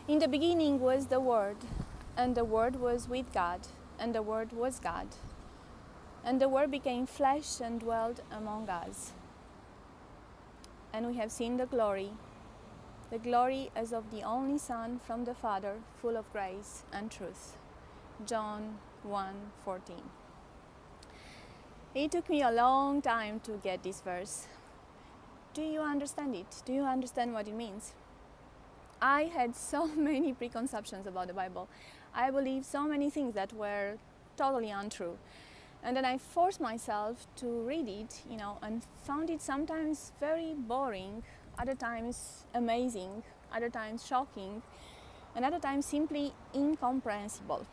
In the beginning was the Word, and the Word was with God, and the Word was God. And the Word became flesh and dwelt among us. And we have seen the glory as of the only Son from the Father, full of grace and truth. John 1:14. It took me a long time to get this verse. Do you understand it? Do you understand what it means? I had so many preconceptions about the Bible. I believed so many things that were totally untrue. And then I forced myself to read it, and found it sometimes very boring, other times amazing, other times shocking, and other times simply incomprehensible.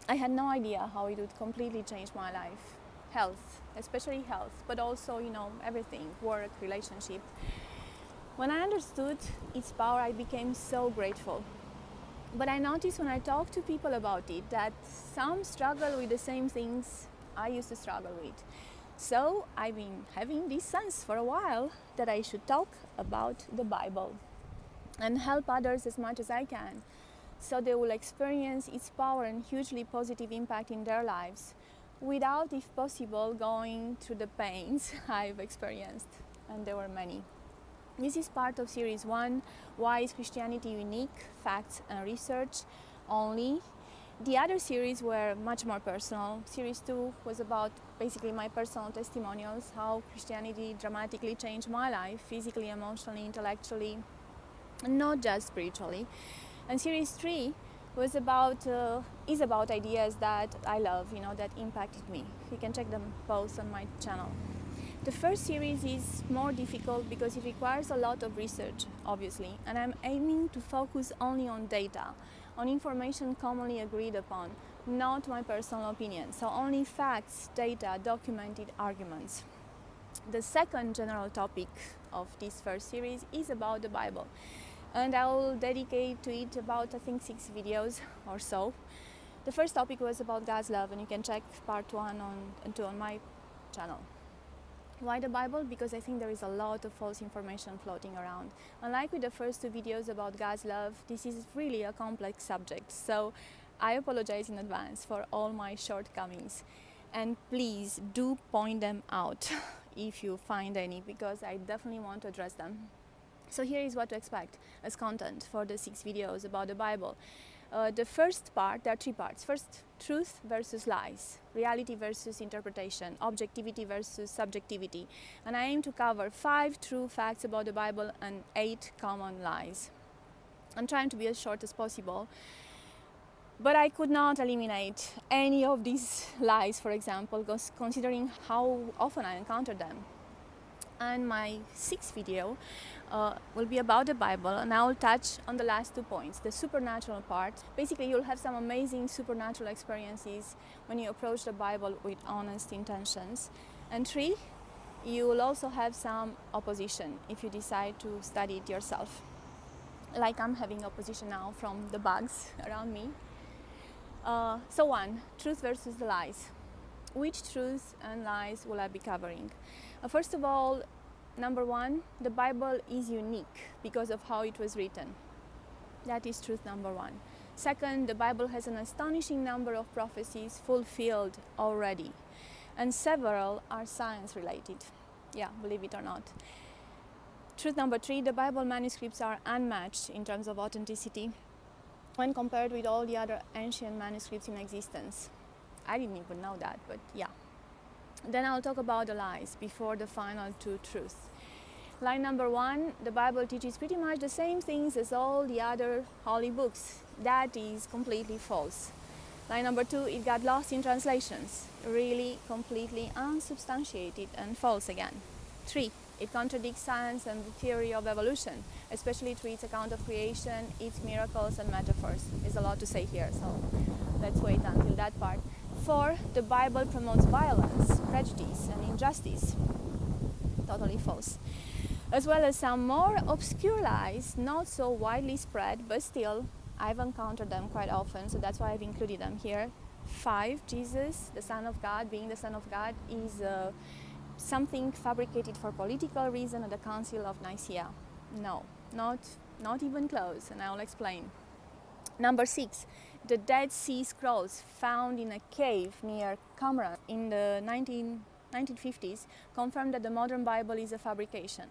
I had no idea how it would completely change my life. Health, especially health, but also, everything, work, relationship. When I understood its power, I became so grateful. But I noticed when I talk to people about it that some struggle with the same things I used to struggle with. So I've been having this sense for a while that I should talk about the Bible and help others as much as I can, so they will experience its power and hugely positive impact in their lives without, if possible, going through the pains I've experienced, and there were many. This is part of Series 1, Why is Christianity Unique? Facts and Research only. The other series were much more personal. Series 2 was about basically my personal testimonials, how Christianity dramatically changed my life, physically, emotionally, intellectually, and not just spiritually. And Series 3 is about ideas that I love, that impacted me. You can check them both on my channel. The first series is more difficult because it requires a lot of research, obviously, and I'm aiming to focus only on data, on information commonly agreed upon, not my personal opinion. So only facts, data, documented arguments. The second general topic of this first series is about the Bible, and I will dedicate to it about, I think, 6 videos or so. The first topic was about God's love, and you can check part 1 and 2 on my channel. Why the Bible? Because I think there is a lot of false information floating around. Unlike with the first 2 videos about God's love, this is really a complex subject. So I apologize in advance for all my shortcomings. And please do point them out if you find any, because I definitely want to address them. So here is what to expect as content for the 6 videos about the Bible. The first part, there are 3 parts. First, truth versus lies, reality versus interpretation, objectivity versus subjectivity. And I aim to cover 5 true facts about the Bible and 8 common lies. I'm trying to be as short as possible, but I could not eliminate any of these lies, for example, considering how often I encounter them. And my 6th video will be about the Bible, and I will touch on the last 2 points, the supernatural part. Basically, you'll have some amazing supernatural experiences when you approach the Bible with honest intentions. And 3, you will also have some opposition if you decide to study it yourself. Like I'm having opposition now from the bugs around me. So 1, truth versus the lies. Which truths and lies will I be covering? First of all, number 1, the Bible is unique because of how it was written. That is truth number 1. Second, the Bible has an astonishing number of prophecies fulfilled already, and several are science related. Yeah, believe it or not. Truth number 3, the Bible manuscripts are unmatched in terms of authenticity when compared with all the other ancient manuscripts in existence. I didn't even know that, but yeah. Then I'll talk about the lies before the final 2 truths. Lie number 1, the Bible teaches pretty much the same things as all the other holy books. That is completely false. Lie number 2, it got lost in translations. Really completely unsubstantiated and false again. 3, it contradicts science and the theory of evolution, especially through its account of creation, its miracles and metaphors. There's a lot to say here, so let's wait until that part. 4, the Bible promotes violence, prejudice, and injustice. Totally false. As well as some more obscure lies, not so widely spread, but still, I've encountered them quite often, so that's why I've included them here. 5, Jesus, the Son of God, being the Son of God, is something fabricated for political reason at the Council of Nicaea. No, not even close, and I'll explain. Number 6, the Dead Sea Scrolls found in a cave near Qumran in the 1950s confirmed that the modern Bible is a fabrication.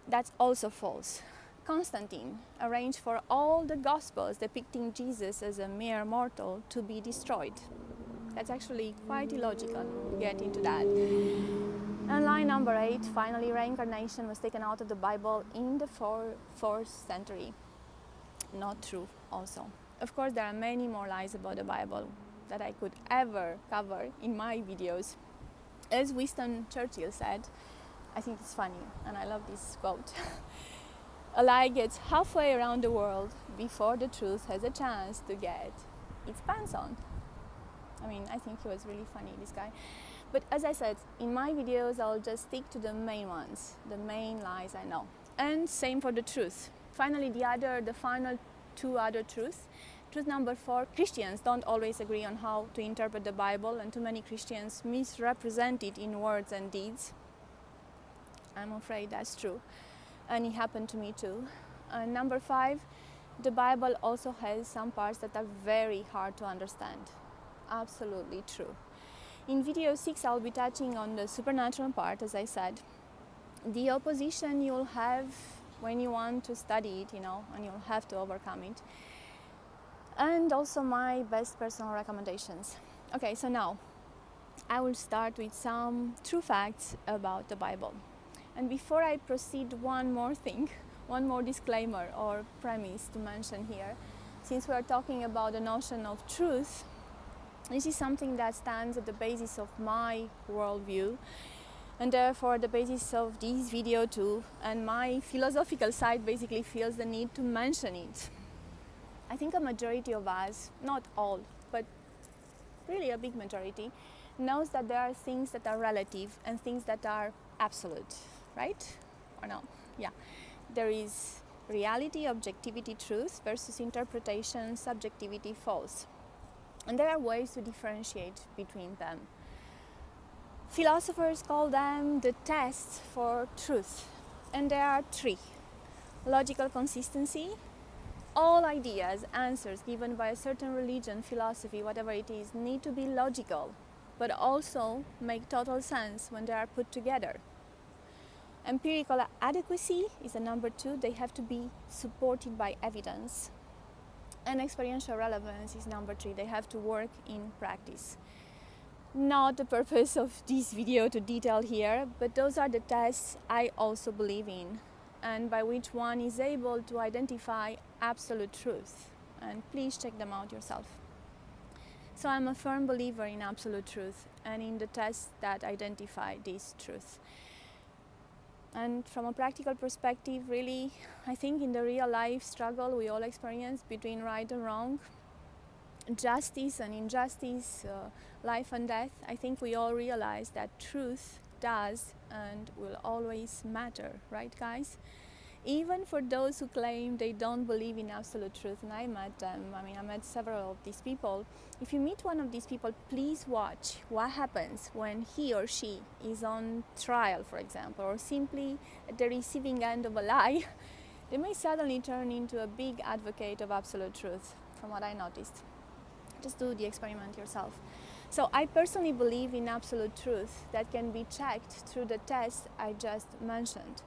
That's also false. Constantine arranged for all the Gospels depicting Jesus as a mere mortal to be destroyed. That's actually quite illogical. We'll get into that. And line number 8, finally, reincarnation was taken out of the Bible in the 4th century. Not true also. Of course, there are many more lies about the Bible that I could ever cover in my videos. As Winston Churchill said, I think it's funny, and I love this quote, a lie gets halfway around the world before the truth has a chance to get its pants on. I mean, I think he was really funny, this guy. But as I said, in my videos, I'll just stick to the main ones, the main lies I know. And same for the truth. Finally, the final 2 other truths. Truth number 4, Christians don't always agree on how to interpret the Bible, and too many Christians misrepresent it in words and deeds. I'm afraid that's true. And it happened to me too. And number 5, the Bible also has some parts that are very hard to understand. Absolutely true. In video 6, I'll be touching on the supernatural part, as I said. The opposition you'll have when you want to study it, and you'll have to overcome it. And also my best personal recommendations. Okay, so now I will start with some true facts about the Bible. And before I proceed, one more disclaimer or premise to mention here. Since we are talking about the notion of truth, this is something that stands at the basis of my worldview, and therefore the basis of this video too, and my philosophical side basically feels the need to mention it. I think a majority of us, not all, but really a big majority, knows that there are things that are relative and things that are absolute, right? Or no? Yeah. There is reality, objectivity, truth versus interpretation, subjectivity, false. And there are ways to differentiate between them. Philosophers call them the tests for truth. And there are 3. Logical consistency. All ideas, answers given by a certain religion, philosophy, whatever it is, need to be logical, but also make total sense when they are put together. Empirical adequacy is a number 2. They have to be supported by evidence. And experiential relevance is number 3. They have to work in practice. Not the purpose of this video to detail here, but those are the tests I also believe in, and by which one is able to identify absolute truth. And please check them out yourself. So I'm a firm believer in absolute truth and in the tests that identify this truth. And from a practical perspective, really, I think in the real life struggle we all experience between right and wrong, justice and injustice, life and death, I think we all realize that truth does and will always matter, right guys? Even for those who claim they don't believe in absolute truth, and I met them, I met several of these people. If you meet one of these people, please watch what happens when he or she is on trial, for example, or simply at the receiving end of a lie. They may suddenly turn into a big advocate of absolute truth, from what I noticed. Just do the experiment yourself. So I personally believe in absolute truth that can be checked through the test I just mentioned,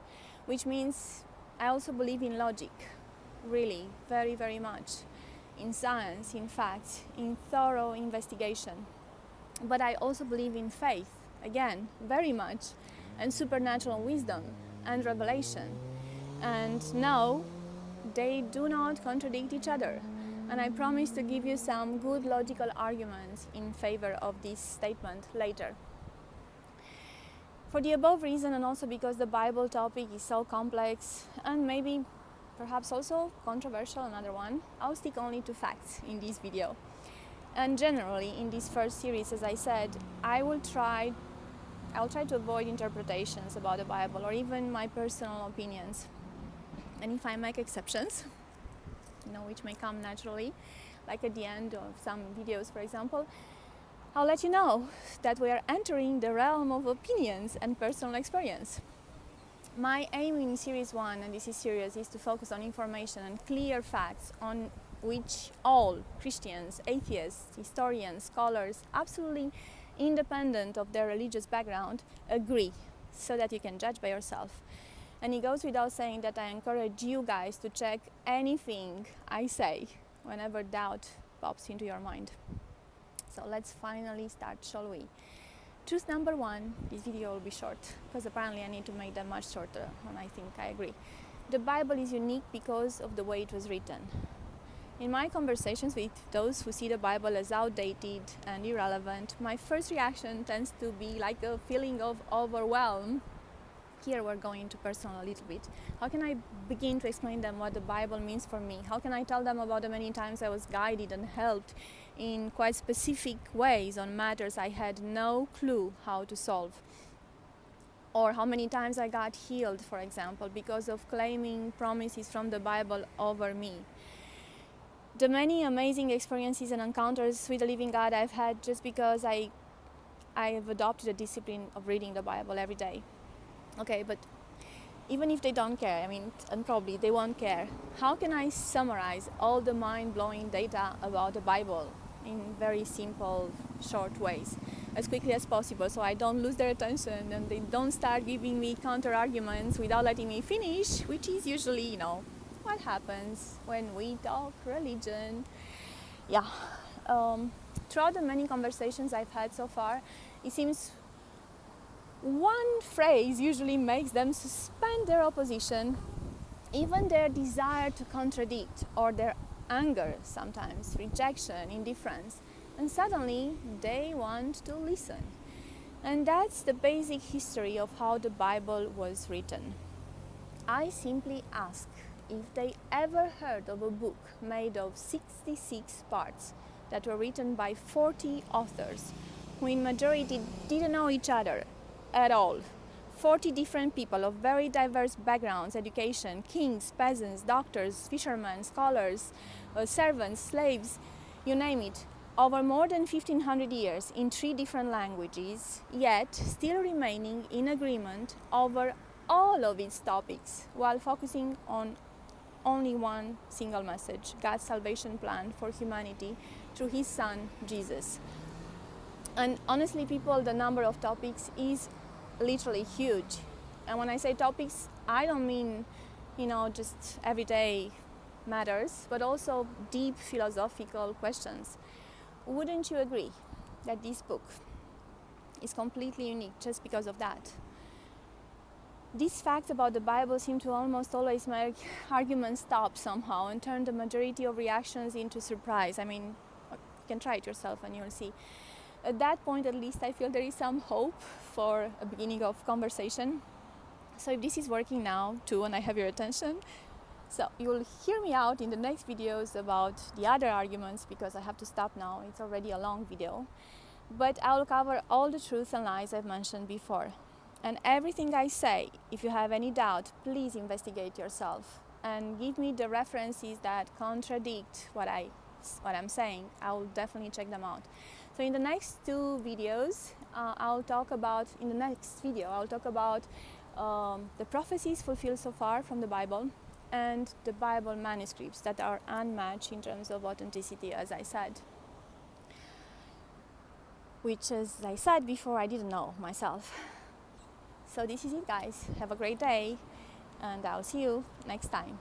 which means I also believe in logic, really, very, very much, in science, in facts, in thorough investigation. But I also believe in faith, again, very much, and supernatural wisdom and revelation. And no, they do not contradict each other. And I promise to give you some good logical arguments in favor of this statement later. For the above reason, and also because the Bible topic is so complex and maybe perhaps also controversial, another one, I'll stick only to facts in this video. And generally in this first series, as I said, I'll try to avoid interpretations about the Bible or even my personal opinions. And if I make exceptions, which may come naturally, like at the end of some videos, for example, I'll let you know that we are entering the realm of opinions and personal experience. My aim in Series 1, and this is serious, is to focus on information and clear facts on which all Christians, atheists, historians, scholars, absolutely independent of their religious background, agree, so that you can judge by yourself. And it goes without saying that I encourage you guys to check anything I say whenever doubt pops into your mind. So let's finally start, shall we? Truth number one, this video will be short, because apparently I need to make them much shorter, and I think I agree. The Bible is unique because of the way it was written. In my conversations with those who see the Bible as outdated and irrelevant, my first reaction tends to be like a feeling of overwhelm. Here we're going to personal a little bit. How can I begin to explain them what the Bible means for me? How can I tell them about the many times I was guided and helped in quite specific ways on matters I had no clue how to solve? Or how many times I got healed, for example, because of claiming promises from the Bible over me. The many amazing experiences and encounters with the living God I've had just because I have adopted the discipline of reading the Bible every day. Okay, but even if they don't care, and probably they won't care, how can I summarize all the mind-blowing data about the Bible in very simple, short ways as quickly as possible, so I don't lose their attention and they don't start giving me counter-arguments without letting me finish, which is usually, what happens when we talk religion. Yeah. Throughout the many conversations I've had so far, it seems one phrase usually makes them suspend their opposition, even their desire to contradict, or their anger sometimes, rejection, indifference, and suddenly they want to listen. And that's the basic history of how the Bible was written. I simply ask if they ever heard of a book made of 66 parts that were written by 40 authors, who in majority didn't know each other at all. 40 different people of very diverse backgrounds, education, kings, peasants, doctors, fishermen, scholars, servants, slaves, you name it, over more than 1500 years in 3 different languages, yet still remaining in agreement over all of its topics, while focusing on only one single message: God's salvation plan for humanity through His Son, Jesus. And honestly, people, the number of topics is literally huge. And when I say topics, I don't mean, just everyday matters, but also deep philosophical questions. Wouldn't you agree that this book is completely unique just because of that? These facts about the Bible seem to almost always make arguments stop somehow and turn the majority of reactions into surprise. You can try it yourself and you'll see. At that point, at least, I feel there is some hope for a beginning of conversation. So if this is working now too, and I have your attention, so you'll hear me out in the next videos about the other arguments, because I have to stop now. It's already a long video. But I'll cover all the truths and lies I've mentioned before. And everything I say, if you have any doubt, please investigate yourself and give me the references that contradict what I'm saying. I will definitely check them out. So in the next 2 videos, I'll talk about the prophecies fulfilled so far from the Bible, and the Bible manuscripts that are unmatched in terms of authenticity, as I said. Which, as I said before, I didn't know myself. So this is it, guys. Have a great day, and I'll see you next time.